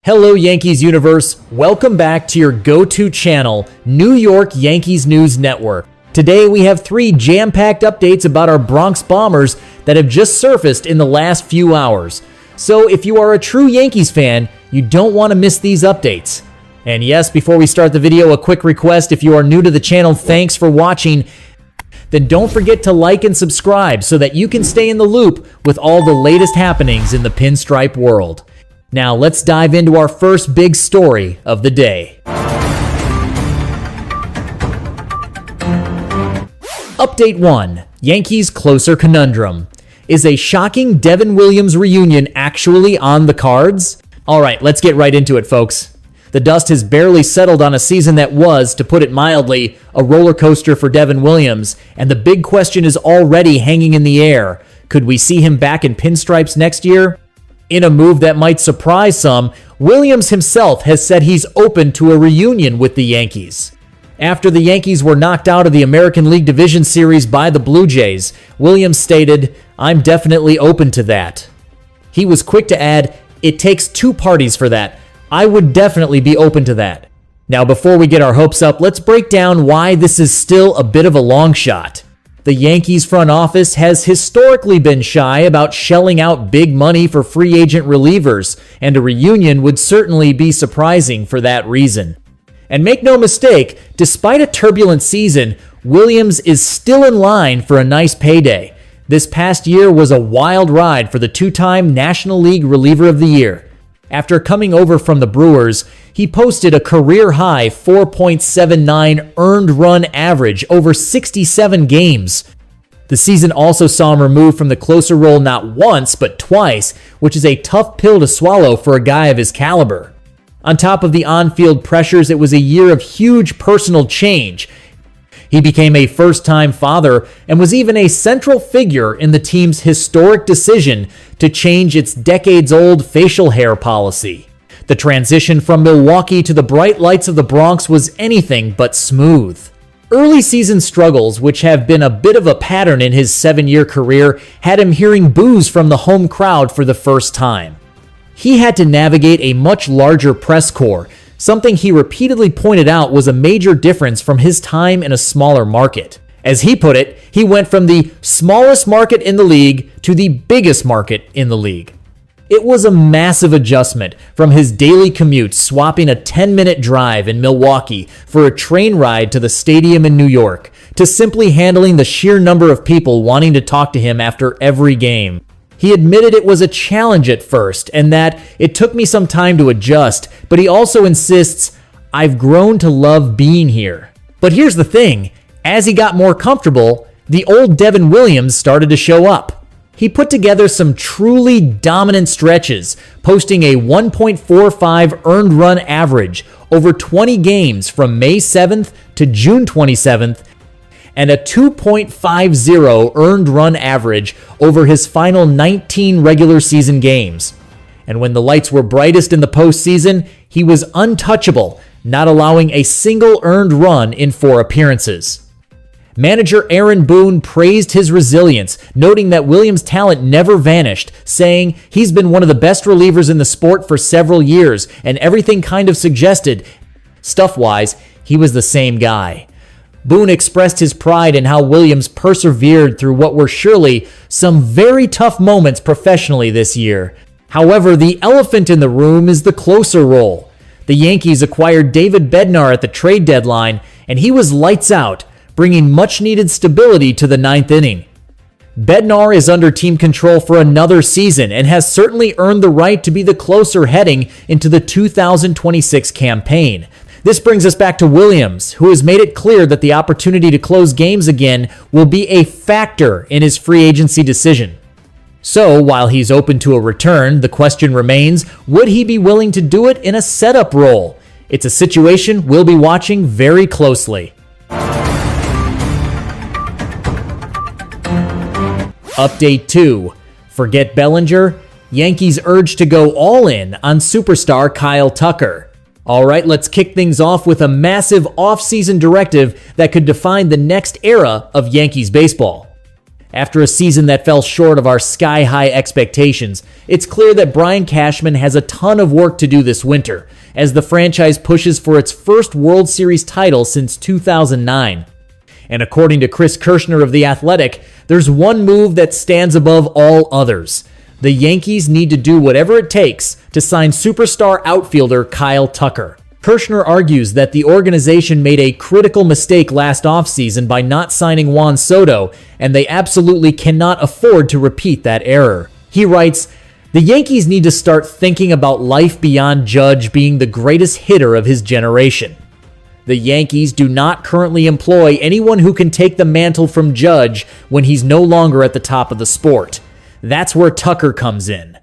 Hello Yankees universe, welcome back to your go-to channel, New York Yankees News Network. Today we have 3 jam-packed updates about our Bronx Bombers that have just surfaced in the last few hours. So if you are a true Yankees fan, you don't want to miss these updates. And yes, before we start the video, a quick request: if you are new to the channel, thanks for watching. Then don't forget to like and subscribe so that you can stay in the loop with all the latest happenings in the pinstripe world. Now let's dive into our first big story of the day. Update 1. Yankees closer conundrum. Is a shocking Devin Williams reunion actually on the cards? Alright, let's get right into it, folks. The dust has barely settled on a season that was, to put it mildly, a roller coaster for Devin Williams, and the big question is already hanging in the air. Could we see him back in pinstripes next year? In a move that might surprise some, Williams himself has said he's open to a reunion with the Yankees. After the Yankees were knocked out of the American League Division Series by the Blue Jays, Williams stated, "I'm definitely open to that." He was quick to add, "It takes 2 parties for that. I would definitely be open to that." Now, before we get our hopes up, let's break down why this is still a bit of a long shot. The Yankees front office has historically been shy about shelling out big money for free agent relievers, and a reunion would certainly be surprising for that reason. And make no mistake, despite a turbulent season, Williams is still in line for a nice payday. This past year was a wild ride for the 2-time National League Reliever of the Year. After coming over from the Brewers, he posted a career-high 4.79 earned run average over 67 games. The season also saw him removed from the closer role not once, but twice, which is a tough pill to swallow for a guy of his caliber. On top of the on-field pressures, it was a year of huge personal change. He became a first-time father and was even a central figure in the team's historic decision to change its decades-old facial hair policy. The transition from Milwaukee to the bright lights of the Bronx was anything but smooth. Early season struggles, which have been a bit of a pattern in his 7-year career, had him hearing boos from the home crowd for the first time. He had to navigate a much larger press corps, something he repeatedly pointed out was a major difference from his time in a smaller market. As he put it, he went from the smallest market in the league to the biggest market in the league. It was a massive adjustment from his daily commute, swapping a 10-minute drive in Milwaukee for a train ride to the stadium in New York, to simply handling the sheer number of people wanting to talk to him after every game. He admitted it was a challenge at first and that it took me some time to adjust, but he also insists, "I've grown to love being here." But here's the thing, as he got more comfortable, the old Devin Williams started to show up. He put together some truly dominant stretches, posting a 1.45 earned run average over 20 games from May 7th to June 27th, and a 2.50 earned run average over his final 19 regular season games. And when the lights were brightest in the postseason, he was untouchable, not allowing a single earned run in 4 appearances. Manager Aaron Boone praised his resilience, noting that Williams' talent never vanished, saying he's been one of the best relievers in the sport for several years, and everything kind of suggested, stuff-wise, he was the same guy. Boone expressed his pride in how Williams persevered through what were surely some very tough moments professionally this year. However, the elephant in the room is the closer role. The Yankees acquired David Bednar at the trade deadline, and he was lights out, bringing much-needed stability to the 9th inning. Bednar is under team control for another season and has certainly earned the right to be the closer heading into the 2026 campaign. This brings us back to Williams, who has made it clear that the opportunity to close games again will be a factor in his free agency decision. So, while he's open to a return, the question remains, would he be willing to do it in a setup role? It's a situation we'll be watching very closely. Update 2. Forget Bellinger? Yankees urge to go all in on superstar Kyle Tucker. Alright, let's kick things off with a massive offseason directive that could define the next era of Yankees baseball. After a season that fell short of our sky-high expectations, it's clear that Brian Cashman has a ton of work to do this winter, as the franchise pushes for its first World Series title since 2009. And according to Chris Kirschner of The Athletic, there's one move that stands above all others. The Yankees need to do whatever it takes to sign superstar outfielder Kyle Tucker. Kirschner argues that the organization made a critical mistake last offseason by not signing Juan Soto, and they absolutely cannot afford to repeat that error. He writes, "The Yankees need to start thinking about life beyond Judge being the greatest hitter of his generation. The Yankees do not currently employ anyone who can take the mantle from Judge when he's no longer at the top of the sport. That's where Tucker comes in."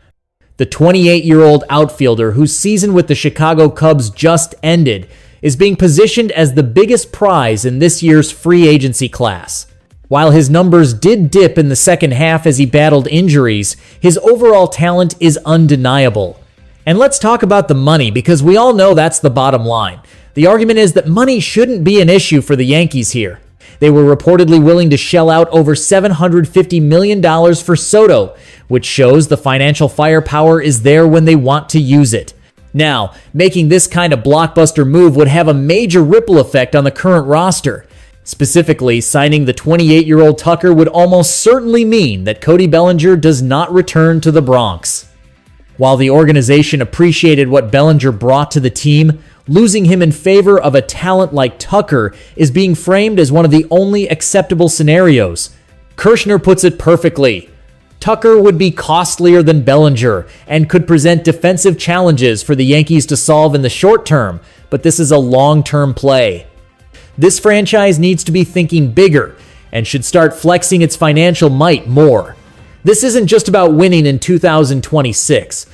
The 28-year-old outfielder, whose season with the Chicago Cubs just ended, is being positioned as the biggest prize in this year's free agency class. While his numbers did dip in the second half as he battled injuries, his overall talent is undeniable. And let's talk about the money, because we all know that's the bottom line. The argument is that money shouldn't be an issue for the Yankees here. They were reportedly willing to shell out over $750 million for Soto, which shows the financial firepower is there when they want to use it. Now, making this kind of blockbuster move would have a major ripple effect on the current roster. Specifically, signing the 28-year-old Tucker would almost certainly mean that Cody Bellinger does not return to the Bronx. While the organization appreciated what Bellinger brought to the team, losing him in favor of a talent like Tucker is being framed as one of the only acceptable scenarios. Kirschner puts it perfectly. Tucker would be costlier than Bellinger and could present defensive challenges for the Yankees to solve in the short term, but this is a long-term play. This franchise needs to be thinking bigger and should start flexing its financial might more. This isn't just about winning in 2026.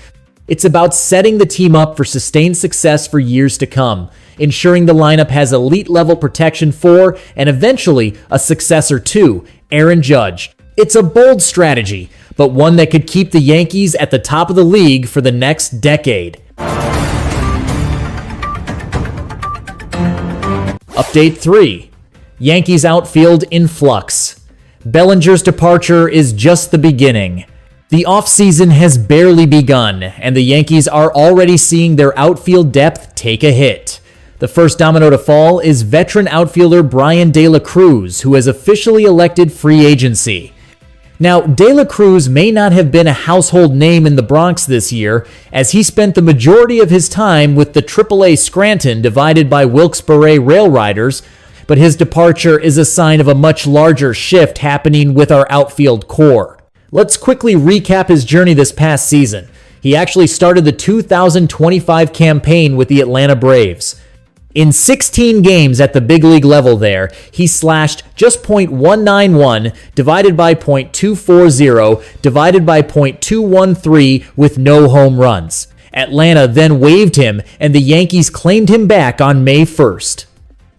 It's about setting the team up for sustained success for years to come, ensuring the lineup has elite-level protection for, and eventually, a successor to, Aaron Judge. It's a bold strategy, but one that could keep the Yankees at the top of the league for the next decade. Update 3. Yankees outfield in flux. Bellinger's departure is just the beginning. The offseason has barely begun, and the Yankees are already seeing their outfield depth take a hit. The first domino to fall is veteran outfielder Bryan De La Cruz, who has officially elected free agency. Now, De La Cruz may not have been a household name in the Bronx this year, as he spent the majority of his time with the AAA Scranton divided by Wilkes-Barre Rail Riders, but his departure is a sign of a much larger shift happening with our outfield core. Let's quickly recap his journey this past season. He actually started the 2025 campaign with the Atlanta Braves. In 16 games at the big league level there, he slashed just .191 divided by .240 divided by .213 with no home runs. Atlanta then waived him, and the Yankees claimed him back on May 1st.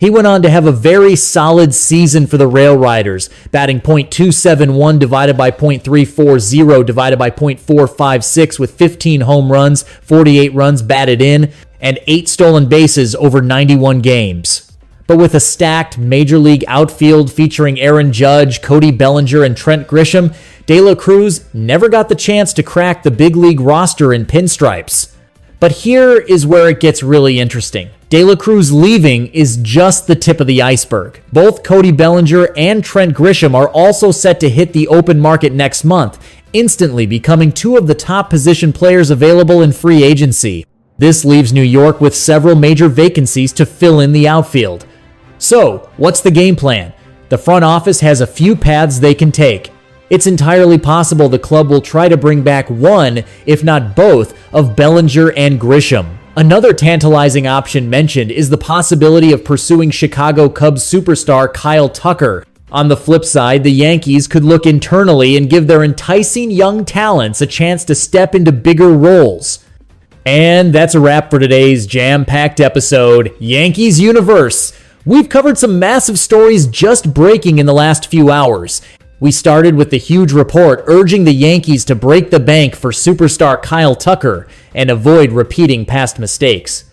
He went on to have a very solid season for the Rail Riders, batting .271 divided by .340 divided by .456 with 15 home runs, 48 runs batted in, and 8 stolen bases over 91 games. But with a stacked Major League outfield featuring Aaron Judge, Cody Bellinger, and Trent Grisham, De La Cruz never got the chance to crack the big league roster in pinstripes. But here is where it gets really interesting. De La Cruz leaving is just the tip of the iceberg. Both Cody Bellinger and Trent Grisham are also set to hit the open market next month, instantly becoming 2 of the top position players available in free agency. This leaves New York with several major vacancies to fill in the outfield. So, what's the game plan? The front office has a few paths they can take. It's entirely possible the club will try to bring back one, if not both, of Bellinger and Grisham. Another tantalizing option mentioned is the possibility of pursuing Chicago Cubs superstar Kyle Tucker. On the flip side, the Yankees could look internally and give their enticing young talents a chance to step into bigger roles. And that's a wrap for today's jam-packed episode, Yankees Universe. We've covered some massive stories just breaking in the last few hours. We started with the huge report urging the Yankees to break the bank for superstar Kyle Tucker and avoid repeating past mistakes.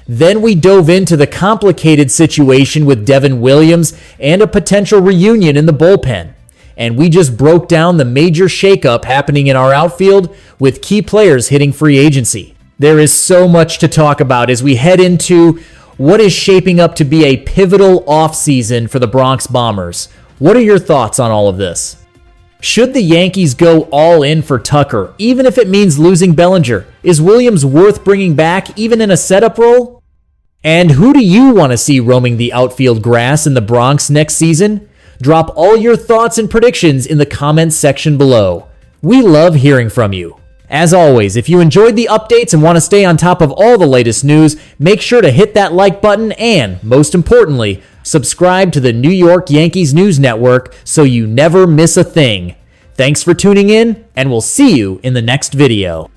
Then we dove into the complicated situation with Devin Williams and a potential reunion in the bullpen. and we just broke down the major shakeup happening in our outfield with key players hitting free agency. There is so much to talk about as we head into what is shaping up to be a pivotal offseason for the Bronx Bombers. What are your thoughts on all of this? Should the Yankees go all in for Tucker, even if it means losing Bellinger? Is Williams worth bringing back, even in a setup role? And who do you want to see roaming the outfield grass in the Bronx next season? Drop all your thoughts and predictions in the comments section below. We love hearing from you. As always, if you enjoyed the updates and want to stay on top of all the latest news, make sure to hit that like button and, most importantly, subscribe to the New York Yankees News Network so you never miss a thing. Thanks for tuning in, and we'll see you in the next video.